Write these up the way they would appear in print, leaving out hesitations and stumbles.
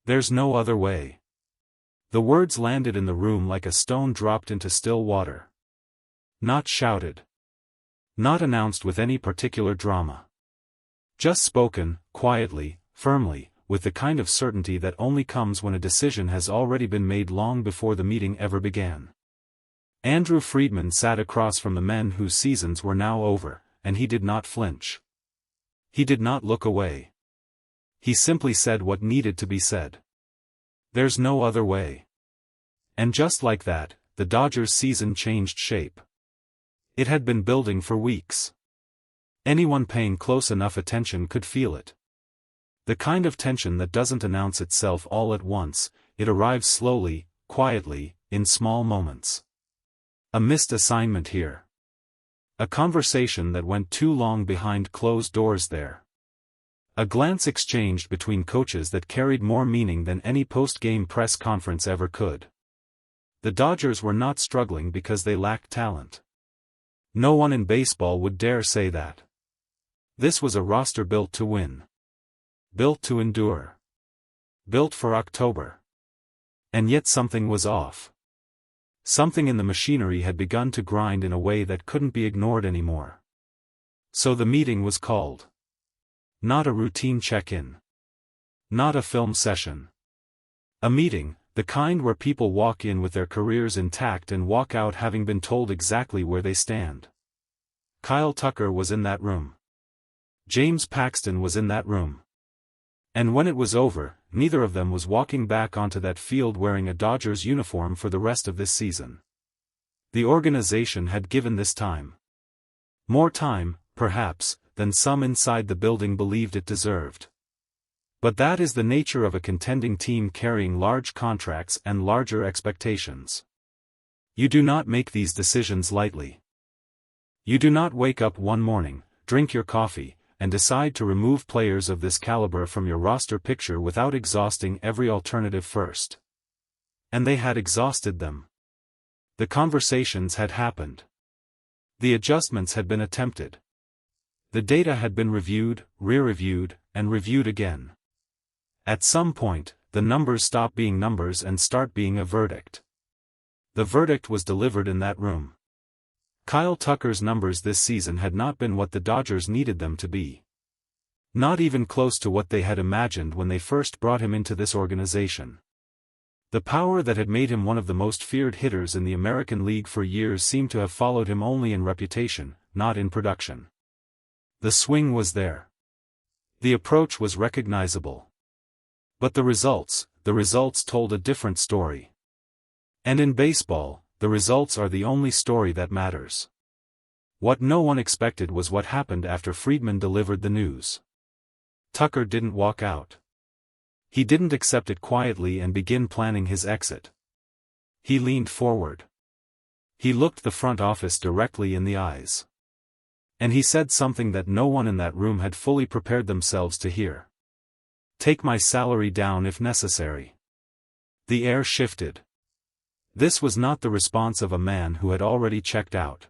There's no other way. The words landed in the room like a stone dropped into still water. Not shouted. Not announced with any particular drama. Just spoken, quietly, firmly, with the kind of certainty that only comes when a decision has already been made long before the meeting ever began. Andrew Friedman sat across from the men whose seasons were now over, and he did not flinch. He did not look away. He simply said what needed to be said. There's no other way. And just like that, the Dodgers' season changed shape. It had been building for weeks. Anyone paying close enough attention could feel it. The kind of tension that doesn't announce itself all at once, it arrives slowly, quietly, in small moments. A missed assignment here. A conversation that went too long behind closed doors there. A glance exchanged between coaches that carried more meaning than any post-game press conference ever could. The Dodgers were not struggling because they lacked talent. No one in baseball would dare say that. This was a roster built to win. Built to endure. Built for October. And yet something was off. Something in the machinery had begun to grind in a way that couldn't be ignored anymore. So the meeting was called. Not a routine check-in. Not a film session. A meeting, the kind where people walk in with their careers intact and walk out having been told exactly where they stand. Kyle Tucker was in that room. James Paxton was in that room. And when it was over, neither of them was walking back onto that field wearing a Dodgers uniform for the rest of this season. The organization had given this time. More time, perhaps, than some inside the building believed it deserved. But that is the nature of a contending team carrying large contracts and larger expectations. You do not make these decisions lightly. You do not wake up one morning, drink your coffee, and decide to remove players of this caliber from your roster picture without exhausting every alternative first. And they had exhausted them. The conversations had happened. The adjustments had been attempted. The data had been reviewed, re-reviewed, and reviewed again. At some point, the numbers stop being numbers and start being a verdict. The verdict was delivered in that room. Kyle Tucker's numbers this season had not been what the Dodgers needed them to be. Not even close to what they had imagined when they first brought him into this organization. The power that had made him one of the most feared hitters in the American League for years seemed to have followed him only in reputation, not in production. The swing was there. The approach was recognizable. But the results told a different story. And in baseball, the results are the only story that matters. What no one expected was what happened after Friedman delivered the news. Tucker didn't walk out. He didn't accept it quietly and begin planning his exit. He leaned forward. He looked the front office directly in the eyes. And he said something that no one in that room had fully prepared themselves to hear. Take my salary down if necessary. The air shifted. This was not the response of a man who had already checked out.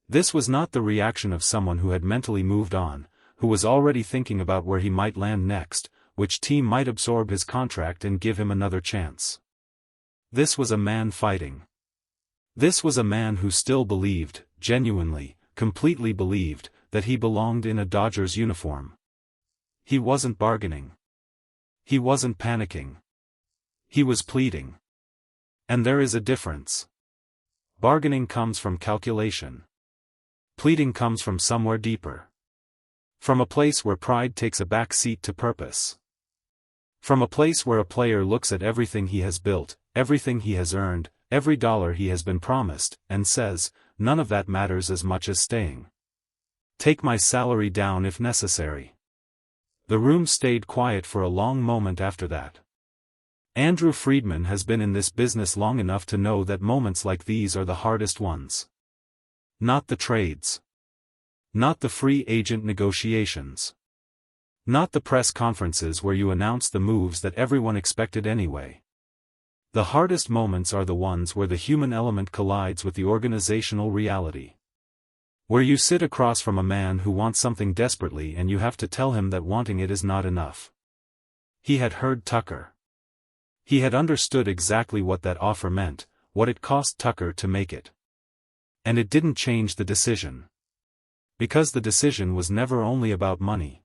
This was not the reaction of someone who had mentally moved on, who was already thinking about where he might land next, which team might absorb his contract and give him another chance. This was a man fighting. This was a man who still believed, genuinely, completely believed, that he belonged in a Dodgers uniform. He wasn't bargaining. He wasn't panicking. He was pleading. And there is a difference. Bargaining comes from calculation. Pleading comes from somewhere deeper. From a place where pride takes a back seat to purpose. From a place where a player looks at everything he has built, everything he has earned, every dollar he has been promised, and says, none of that matters as much as staying. Take my salary down if necessary. The room stayed quiet for a long moment after that. Andrew Friedman has been in this business long enough to know that moments like these are the hardest ones. Not the trades. Not the free agent negotiations. Not the press conferences where you announce the moves that everyone expected anyway. The hardest moments are the ones where the human element collides with the organizational reality. Where you sit across from a man who wants something desperately and you have to tell him that wanting it is not enough. He had heard Tucker. He had understood exactly what that offer meant, what it cost Tucker to make it. And it didn't change the decision. Because the decision was never only about money.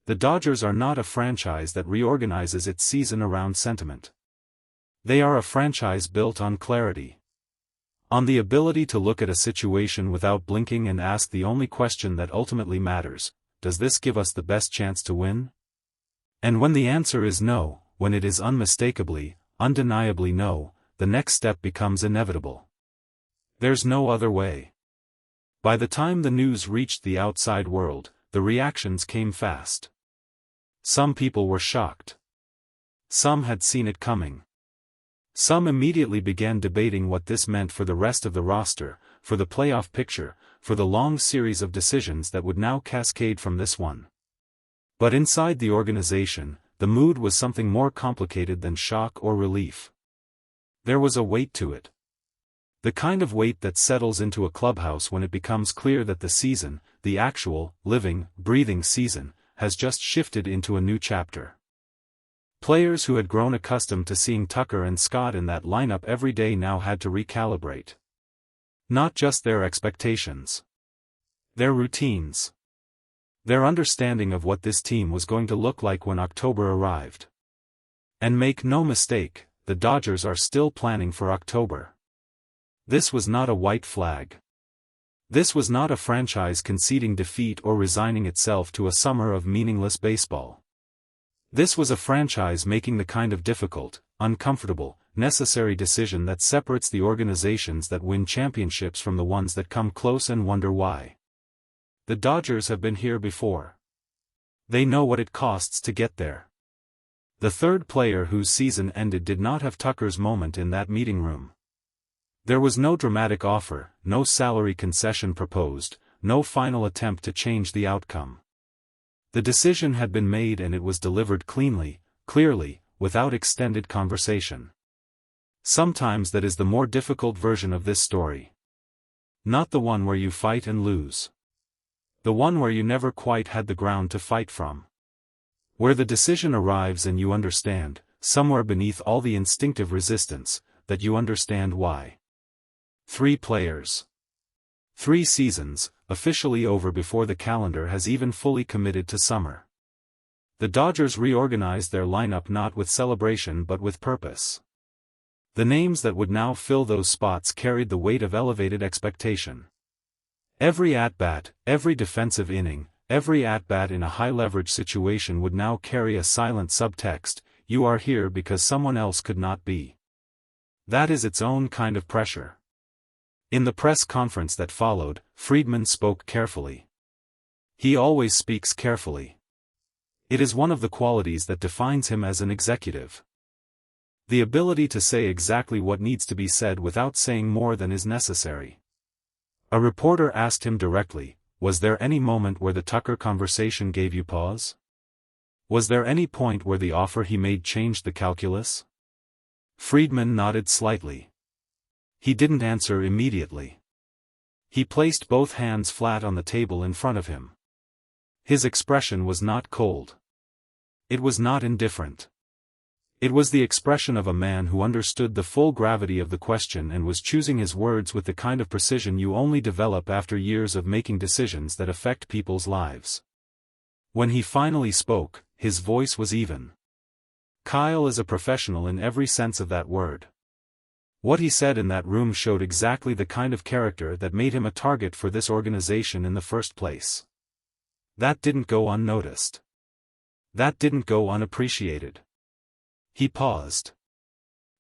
The Dodgers are not a franchise that reorganizes its season around sentiment. They are a franchise built on clarity. On the ability to look at a situation without blinking and ask the only question that ultimately matters: does this give us the best chance to win? And when the answer is no, when it is unmistakably, undeniably no, the next step becomes inevitable. There's no other way. By the time the news reached the outside world, the reactions came fast. Some people were shocked. Some had seen it coming. Some immediately began debating what this meant for the rest of the roster, for the playoff picture, for the long series of decisions that would now cascade from this one. But inside the organization, the mood was something more complicated than shock or relief. There was a weight to it. The kind of weight that settles into a clubhouse when it becomes clear that the season, the actual, living, breathing season, has just shifted into a new chapter. Players who had grown accustomed to seeing Tucker and Scott in that lineup every day now had to recalibrate. Not just their expectations. Their routines. Their understanding of what this team was going to look like when October arrived. And make no mistake, the Dodgers are still planning for October. This was not a white flag. This was not a franchise conceding defeat or resigning itself to a summer of meaningless baseball. This was a franchise making the kind of difficult, uncomfortable, necessary decision that separates the organizations that win championships from the ones that come close and wonder why. The Dodgers have been here before. They know what it costs to get there. The third player whose season ended did not have Tucker's moment in that meeting room. There was no dramatic offer, no salary concession proposed, no final attempt to change the outcome. The decision had been made and it was delivered cleanly, clearly, without extended conversation. Sometimes that is the more difficult version of this story. Not the one where you fight and lose. The one where you never quite had the ground to fight from. Where the decision arrives and you understand, somewhere beneath all the instinctive resistance, that you understand why. 3 players. 3 seasons, officially over before the calendar has even fully committed to summer. The Dodgers reorganized their lineup not with celebration but with purpose. The names that would now fill those spots carried the weight of elevated expectation. Every at-bat, every defensive inning, every at-bat in a high-leverage situation would now carry a silent subtext: you are here because someone else could not be. That is its own kind of pressure. In the press conference that followed, Friedman spoke carefully. He always speaks carefully. It is one of the qualities that defines him as an executive. The ability to say exactly what needs to be said without saying more than is necessary. A reporter asked him directly, was there any moment where the Tucker conversation gave you pause? Was there any point where the offer he made changed the calculus? Friedman nodded slightly. He didn't answer immediately. He placed both hands flat on the table in front of him. His expression was not cold. It was not indifferent. It was the expression of a man who understood the full gravity of the question and was choosing his words with the kind of precision you only develop after years of making decisions that affect people's lives. When he finally spoke, his voice was even. Kyle is a professional in every sense of that word. What he said in that room showed exactly the kind of character that made him a target for this organization in the first place. That didn't go unnoticed. That didn't go unappreciated. He paused.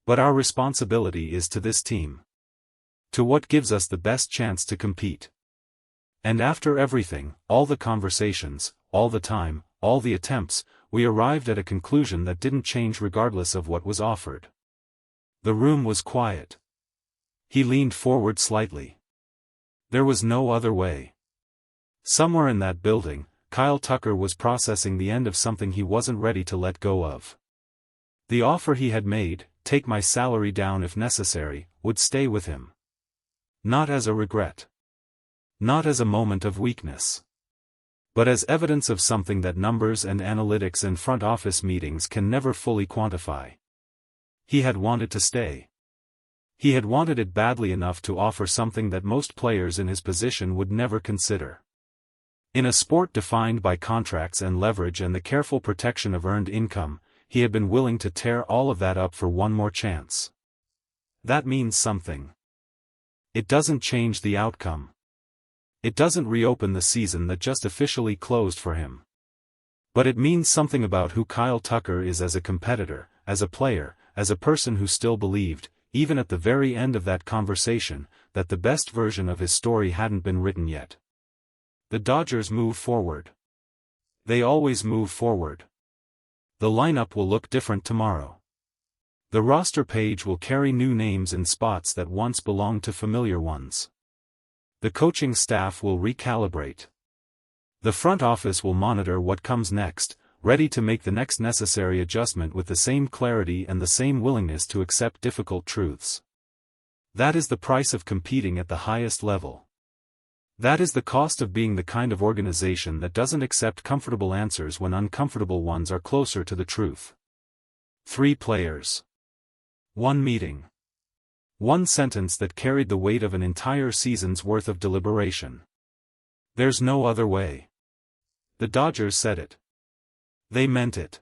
But our responsibility is to this team. To what gives us the best chance to compete. And after everything, all the conversations, all the time, all the attempts, we arrived at a conclusion that didn't change regardless of what was offered. The room was quiet. He leaned forward slightly. There was no other way. Somewhere in that building, Kyle Tucker was processing the end of something he wasn't ready to let go of. The offer he had made, take my salary down if necessary, would stay with him. Not as a regret. Not as a moment of weakness. But as evidence of something that numbers and analytics and front office meetings can never fully quantify. He had wanted to stay. He had wanted it badly enough to offer something that most players in his position would never consider. In a sport defined by contracts and leverage and the careful protection of earned income, he had been willing to tear all of that up for one more chance. That means something. It doesn't change the outcome. It doesn't reopen the season that just officially closed for him. But it means something about who Kyle Tucker is as a competitor, as a player, as a person who still believed, even at the very end of that conversation, that the best version of his story hadn't been written yet. The Dodgers move forward. They always move forward. The lineup will look different tomorrow. The roster page will carry new names in spots that once belonged to familiar ones. The coaching staff will recalibrate. The front office will monitor what comes next, ready to make the next necessary adjustment with the same clarity and the same willingness to accept difficult truths. That is the price of competing at the highest level. That is the cost of being the kind of organization that doesn't accept comfortable answers when uncomfortable ones are closer to the truth. 3 players. 1 meeting. 1 sentence that carried the weight of an entire season's worth of deliberation. There's no other way. The Dodgers said it. They meant it.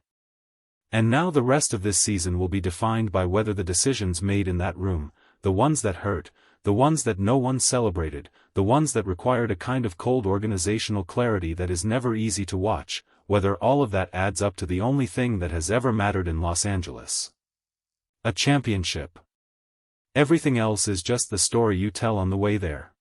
And now the rest of this season will be defined by whether the decisions made in that room, the ones that hurt, the ones that no one celebrated, the ones that required a kind of cold organizational clarity that is never easy to watch, whether all of that adds up to the only thing that has ever mattered in Los Angeles. A championship. Everything else is just the story you tell on the way there.